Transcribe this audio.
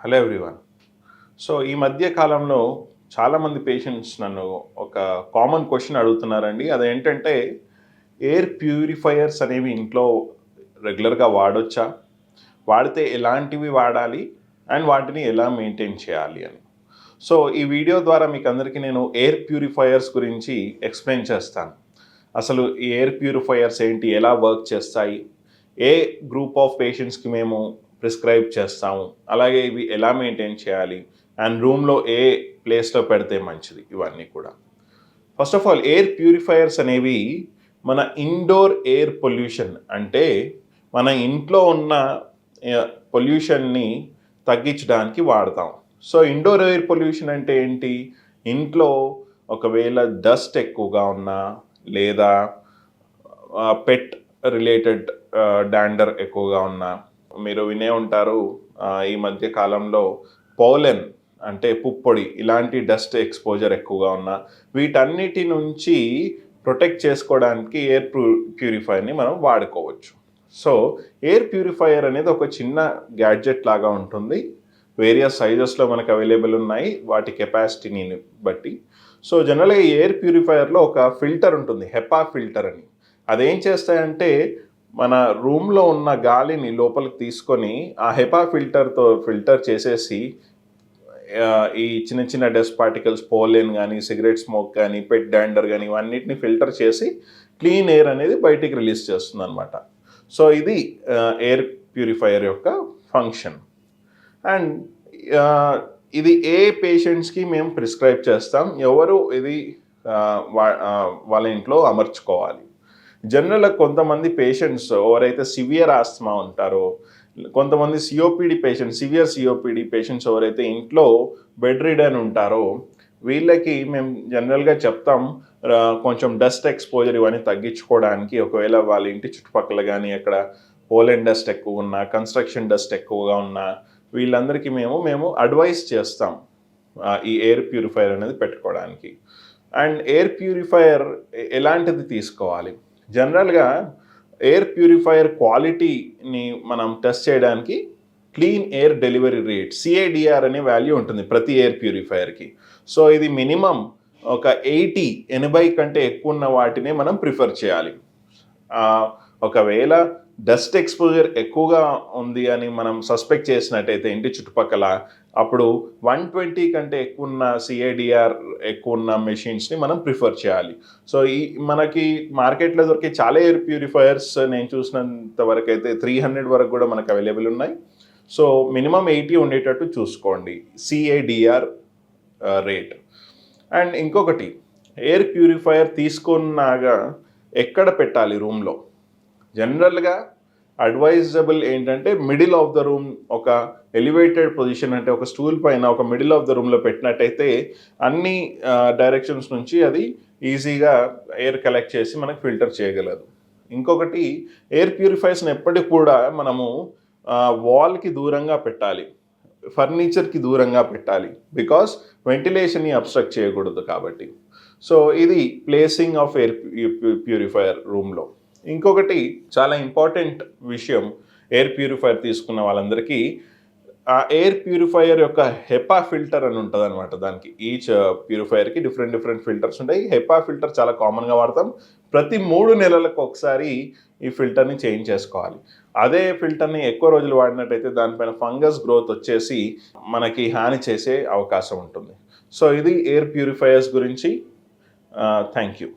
Hello everyone. So ఈ మధ్య కాలంలో చాలామంది పేషెంట్స్ నన్ను ఒక కామన్ క్వశ్చన్ అడుగుతున్నారండి. అదేంటంటే ఎయిర్ ప్యూరిఫైయర్స్ అనేవి ఇంట్లో రెగ్యులర్గా వాడొచ్చా? వాడితే ఎలాంటివి వాడాలి? అండ్ వాటిని ఎలా మెయింటైన్ చేయాలి అని. సో ఈ వీడియో ద్వారా మీకు అందరికీ నేను ఎయిర్ ప్యూరిఫైయర్స్ గురించి ఎక్స్ప్లెయిన్ చేస్తాను. అసలు ఈ ఎయిర్ ప్యూరిఫైయర్స్ ఏంటి? ఎలా వర్క్ చేస్తాయి? ఏ గ్రూప్ ఆఫ్ పేషెంట్స్కి మేము ప్రిస్క్రైబ్ చేస్తాము, అలాగే ఇవి ఎలా మెయింటైన్ చేయాలి, అండ్ రూమ్లో ఏ ప్లేస్లో పెడితే మంచిది, ఇవన్నీ కూడా. First of all, air purifiers అనేవి మన ఇండోర్ ఎయిర్ పొల్యూషన్, అంటే మన ఇంట్లో ఉన్న పొల్యూషన్ని తగ్గించడానికి వాడతాం. సో ఇండోర్ ఎయిర్ పొల్యూషన్ అంటే ఏంటి? ఇంట్లో ఒకవేళ డస్ట్ ఎక్కువగా ఉన్నా, లేదా పెట్ రిలేటెడ్ డాండర్ ఎక్కువగా ఉన్నా, మీరు వినే ఉంటారు ఈ మధ్య కాలంలో పోలెన్ అంటే పుప్పొడి, ఇలాంటి డస్ట్ ఎక్స్పోజర్ ఎక్కువగా ఉన్నా, వీటన్నిటి నుంచి ప్రొటెక్ట్ చేసుకోవడానికి ఎయిర్ ప్యూరిఫైయర్ని మనం వాడుకోవచ్చు. సో ఎయిర్ ప్యూరిఫైయర్ అనేది ఒక చిన్న గ్యాడ్జెట్ లాగా ఉంటుంది. వేరియస్ సైజెస్లో మనకు అవైలబుల్ ఉన్నాయి, వాటి కెపాసిటీని బట్టి. సో జనరల్గా ఈ ఎయిర్ ప్యూరిఫైయర్లో ఒక ఫిల్టర్ ఉంటుంది, హెపా ఫిల్టర్ అని. అదేం చేస్తాయంటే మన రూమ్లో ఉన్న గాలిని లోపలికి తీసుకొని ఆ హెపా ఫిల్టర్తో ఫిల్టర్ చేసేసి ఈ చిన్న చిన్న డస్ట్ పార్టికల్స్, పోలెన్ కానీ, సిగరెట్ స్మోక్ కానీ, పెట్ డాండర్ కానీ, ఇవన్నిటిని ఫిల్టర్ చేసి క్లీన్ ఎయిర్ అనేది బయటికి రిలీజ్ చేస్తుంది అనమాట. సో ఇది ఎయిర్ ప్యూరిఫైయర్ యొక్క ఫంక్షన్. అండ్ ఇది ఏ పేషెంట్స్కి మేము ప్రిస్క్రైబ్ చేస్తాం, ఎవరు ఇది వాళ్ళ ఇంట్లో అమర్చుకోవాలి. జనరల్గా కొంతమంది పేషెంట్స్ ఎవరైతే సివియర్ ఆస్తమా ఉంటారో, కొంతమంది COPD patients, severe COPD patients ఎవరైతే ఇంట్లో బెడ్ రిడన్ ఉంటారో, వీళ్ళకి మేము జనరల్గా చెప్తాం కొంచెం డస్ట్ ఎక్స్పోజర్ ఇవన్నీ తగ్గించుకోవడానికి. ఒకవేళ వాళ్ళ ఇంటి చుట్టుపక్కల కానీ అక్కడ పోలెన్ డస్ట్ ఎక్కువ ఉన్నా, కన్స్ట్రక్షన్ డస్ట్ ఎక్కువగా ఉన్నా, వీళ్ళందరికీ మేము అడ్వైస్ చేస్తాం ఈ ఎయిర్ ప్యూరిఫైయర్ అనేది పెట్టుకోవడానికి. అండ్ ఎయిర్ ప్యూరిఫైయర్ ఎలాంటిది తీసుకోవాలి? జనరల్గా ఎయిర్ ప్యూరిఫైయర్ క్వాలిటీని మనం టెస్ట్ చేయడానికి క్లీన్ ఎయిర్ డెలివరీ రేట్, సిఏడిఆర్ అనే వాల్యూ ఉంటుంది ప్రతి ఎయిర్ ప్యూరిఫైయర్కి. సో ఇది మినిమం ఒక 80 కంటే ఎక్కువ ఉన్న వాటినే మనం ప్రిఫర్ చేయాలి. ఒకవేళ డస్ట్ ఎక్స్పోజర్ ఎక్కువగా ఉంది అని మనం సస్పెక్ట్ చేసినట్టయితే ఇంటి చుట్టుపక్కల, అప్పుడు 120 కంటే ఎక్కువ ఉన్న సిఏడిఆర్ ఎక్కువ ఉన్న మెషిన్స్ని మనం ప్రిఫర్ చేయాలి. సో మనకి మార్కెట్లో దొరికే చాలా ఎయిర్ ప్యూరిఫైయర్స్ నేను చూసినంత వరకు అయితే 300 వరకు కూడా మనకు అవైలబుల్ ఉన్నాయి. సో మినిమం 80 ఉండేటట్టు చూసుకోండి సిఏడిఆర్ రేట్. అండ్ ఇంకొకటి, ఎయిర్ ప్యూరిఫైయర్ తీసుకున్నాగా ఎక్కడ పెట్టాలి రూమ్లో? జనరల్గా అడ్వైజబుల్ ఏంటంటే మిడిల్ ఆఫ్ ద రూమ్, ఒక ఎలివేటెడ్ పొజిషన్, అంటే ఒక స్టూల్ పైన ఒక మిడిల్ ఆఫ్ ద రూమ్లో పెట్టినట్టయితే అన్ని డైరెక్షన్స్ నుంచి అది ఈజీగా ఎయిర్ కలెక్ట్ చేసి మనకు ఫిల్టర్ చేయగలదు. ఇంకొకటి, ఎయిర్ ప్యూరిఫైయర్స్ని ఎప్పటికి కూడా మనము వాల్కి దూరంగా పెట్టాలి, ఫర్నిచర్కి దూరంగా పెట్టాలి, బికాస్ వెంటిలేషన్ని అబ్స్ట్రక్ట్ చేయకూడదు కాబట్టి. సో ఇది ప్లేసింగ్ ఆఫ్ ఎయిర్ ప్యూరిఫైయర్ రూమ్లో. ఇంకొకటి చాలా ఇంపార్టెంట్ విషయం, ఎయిర్ ప్యూరిఫైయర్ తీసుకున్న వాళ్ళందరికీ ఆ ఎయిర్ ప్యూరిఫైయర్ యొక్క హెపా ఫిల్టర్ అని ఉంటుంది అనమాట. దానికి ఈచ్ ప్యూరిఫైయర్కి డిఫరెంట్ ఫిల్టర్స్ ఉంటాయి. హెపా ఫిల్టర్ చాలా కామన్గా వాడతాం. ప్రతి 3 నెలలకు ఒకసారి ఈ ఫిల్టర్ని చేంజ్ చేసుకోవాలి. అదే ఫిల్టర్ని ఎక్కువ రోజులు వాడినట్టయితే దానిపైన ఫంగస్ గ్రోత్ వచ్చేసి మనకి హాని చేసే అవకాశం ఉంటుంది. సో ఇది ఎయిర్ ప్యూరిఫైయర్స్ గురించి. Thank you.